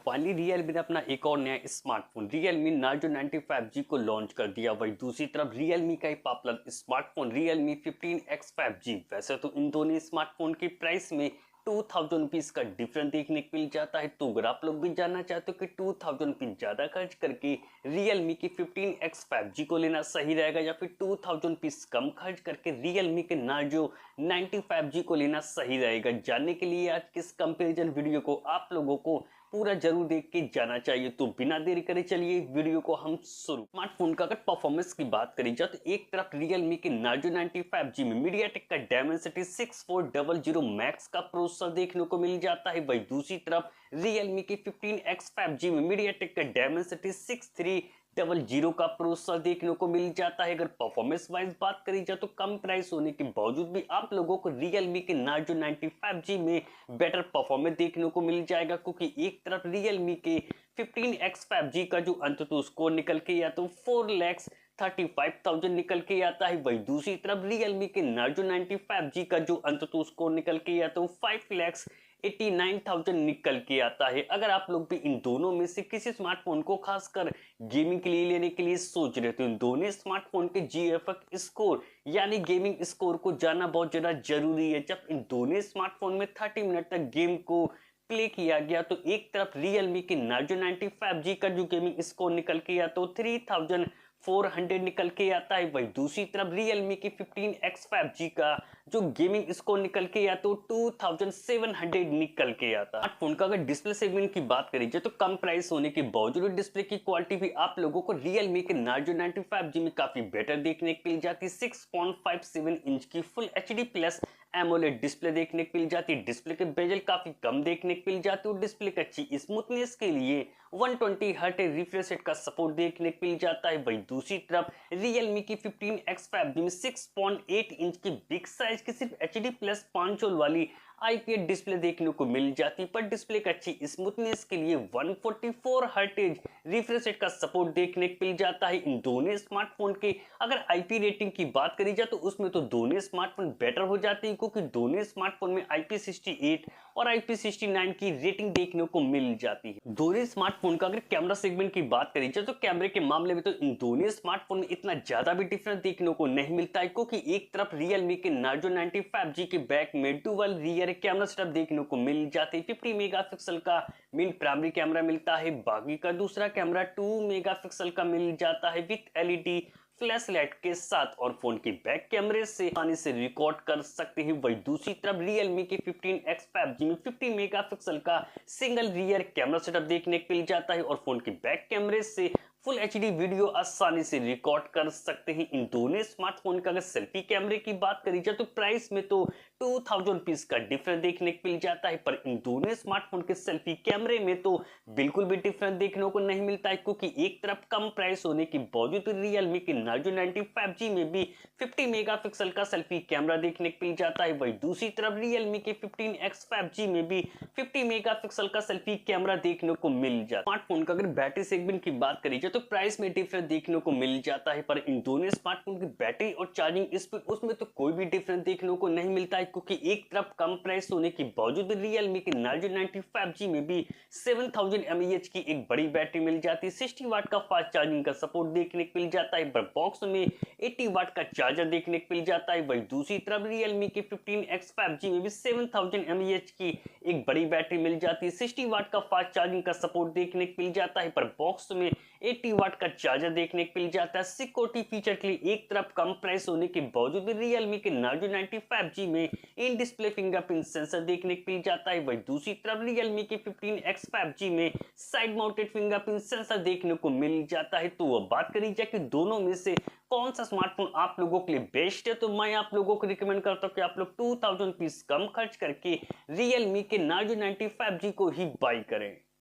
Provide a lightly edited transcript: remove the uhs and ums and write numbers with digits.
Finally Realme ने अपना एक और नया स्मार्टफोन Realme Narzo 95G को लॉन्च कर दिया। वही दूसरी तरफ Realme का एक popular smartphone Realme 15X 5G। वैसे तो इन दोनों स्मार्टफोन की प्राइस में 2000 रुपीज का डिफरेंस देखने को मिल जाता है। तो अगर आप लोग भी जानना चाहते हो कि 2000 रुपीज ज्यादा खर्च करके Realme की 15X 5G को लेना सही रहेगा या फिर 2000 रुपीज कम खर्च करके Realme के Narzo 95G को लेना सही रहेगा, जानने के लिए आज किस कंपैरिजन वीडियो को आप लोगों को पूरा जरूर देख के जाना चाहिए। तो बिना देरी करे चलिए वीडियो को हम शुरू। स्मार्टफोन का अगर परफॉर्मेंस की बात करी जाए तो एक तरफ Realme के Narzo 95G में MediaTek का Dimensity 6400 Max का प्रोसेसर देखने को मिल जाता है। वही दूसरी तरफ Realme के 15X 5G में MediaTek का Dimensity 6300 का प्रोसेसर देखने को मिल जाता है। अगर परफॉर्मेंस वाइज बात करी जाए तो कम प्राइस होने के बावजूद भी आप लोगों को Realme के Narzo 95G में बेटर परफॉर्मेंस देखने को मिल जाएगा, क्योंकि एक तरफ Realme के 15X 5G का जो अंततः स्कोर निकल के या तो 4,35,000 निकल के आता है। वही दूसरी तरफ Realme के Narzo 95G का जो अंततः स्कोर निकल के या तो 5,89,000 निकल के आता है। अगर आप लोग भी इन दोनों में से किसी स्मार्टफोन को खासकर गेमिंग के लिए लेने के लिए सोच रहे हो तो इन दोनों स्मार्टफोन के GFX स्कोर यानी गेमिंग स्कोर को जानना बहुत ज्यादा जरूरी है। जब इन दोनों स्मार्टफोन में 30 मिनट तक गेम को प्ले किया गया तो एक तरफ Realme के Narzo 95G का जो गेमिंग स्कोर निकल के या तो 3400 निकल के आता है। वही दूसरी तरफ Realme की 15X 5G का जो गेमिंग स्कोर निकल के या तो 2700 निकल के आता है। स्मार्टफोन का अगर डिस्प्ले सेगमेंट की बात करी जाए तो कम प्राइस होने के बावजूद डिस्प्ले की क्वालिटी भी आप लोगों को Realme के Narzo 95G में काफी बेटर देखने को मिल जाती है। 6.57 इंच की full HD plus AMOLED display देखने को मिल जाती है। डिस्प्ले के बेजल काफी कम देखने को मिल जाती है। डिस्प्ले की अच्छी स्मूथनेस के लिए 120 हर्ट्ज रिफ्रेश रेट का सपोर्ट देखने को मिल जाता है। वही दूसरी तरफ Realme की 15X 5G में 6.8 इंच की बिग साइज की सिर्फ HD प्लस 500 वाली IPS डिस्प्ले देखने को मिल जाती, पर डिस्प्ले की अच्छी स्मूथनेस के लिए 144 हर्ट्ज रिफ्रेश रेट का सपोर्ट देखने को मिल जाता है। इन दोनों स्मार्टफोन के अगर IP रेटिंग की बात करी जाए तो उसमें तो दोनों स्मार्टफोन बेटर हो जाते हैं, क्योंकि दोनों स्मार्टफोन में IP68 और IP69 की रेटिंग देखने को मिल जाती है। दोनों स्मार्टफोन का अगर कैमरा सेगमेंट की बात करी जाए तो कैमरे के मामले में तो इन दोनों स्मार्टफोन में इतना ज्यादा भी डिफरेंस देखने को नहीं मिलता है, क्योंकि एक तरफ Realme के Narzo 95G के बैक में डुअल रियर कैमरा सेटअप देखने को मिल जाती है। 50 मेगापिक्सल का मेन प्राइमरी कैमरा मिलता है, बाकी का दूसरा कैमरा 2 मेगापिक्सल का मिल जाता है विद LED फ्लैश लाइट के साथ, और फोन के बैक कैमरे से आसानी से रिकॉर्ड कर सकते हैं। वही दूसरी तरफ Realme के 15X 5G में 50 मेगापिक्सल का सिंगल रियर कैमरा सेटअप देखने को मिल जाता है, और फोन के बैक कैमरे से फुल HD वीडियो आसानी से रिकॉर्ड कर सकते हैं। इन दोनों स्मार्टफोन का अगर सेल्फी कैमरे की बात करी जाए तो प्राइस में तो 2000 रुपीज का डिफरेंस देखने को मिल जाता है, पर इन दोनों स्मार्टफोन के सेल्फी कैमरे में तो बिल्कुल भी डिफरेंस देखने को नहीं मिलता है, क्योंकि एक तरफ कम प्राइस होने के बावजूद Realme के Narzo 95G में भी 50 मेगापिक्सल का सेल्फी कैमरा देखने को मिल जाता है। वही दूसरी तरफ Realme के 15X 5G में भी 50 मेगापिक्सल का सेल्फी कैमरा देखने को मिल जाता है। स्मार्टफोन का अगर बैटरी सेगमेंट की बात करी जाए तो प्राइस में डिफरेंस देखने को मिल जाता है, पर इन दोनों स्मार्टफोन की बैटरी और चार्जिंग स्पीड उसमें तो कोई भी डिफरेंस देखने को नहीं मिलता है, क्योंकि एक तरफ कम प्राइस होने के बावजूद Realme के Narzo 95G में भी 7000 mAh की एक बड़ी बैटरी मिल जाती है। 60 वाट का फास्ट चार्जिंग का सपोर्ट देखने को मिल जाता है, पर बॉक्स में 80 वाट का चार्जर देखने को मिल जाता है। वही दूसरी तरफ Realme के 15X 5G में भी 7000 mAh की एक बड़ी बैटरी मिल जाती है। 60 वाट का फास्ट चार्जिंग का सपोर्ट देखने को मिल जाता है, पर बॉक्स में 80 वाट का चार्जर देखने को मिल जाता है। सिक्योरिटी फीचर के लिए एक तरफ कम प्राइस होने के बावजूद Realme के Narzo 95G में इन डिस्प्ले फिंगरप्रिंट सेंसर देखने को मिल जाता है। वही दूसरी तरफ Realme के 15X 5G में साइड माउंटेड फिंगरप्रिंट सेंसर देखने को मिल जाता है। तो अब बात करी जाए कि दोनों में से कौन सा स्मार्टफोन आप लोगों के लिए बेस्ट है, तो मैं आप लोगों को रिकमेंड करता हूं कि आप लोग 2000 रुपीज कम खर्च करके Realme के Narzo 95G को ही बाई करें।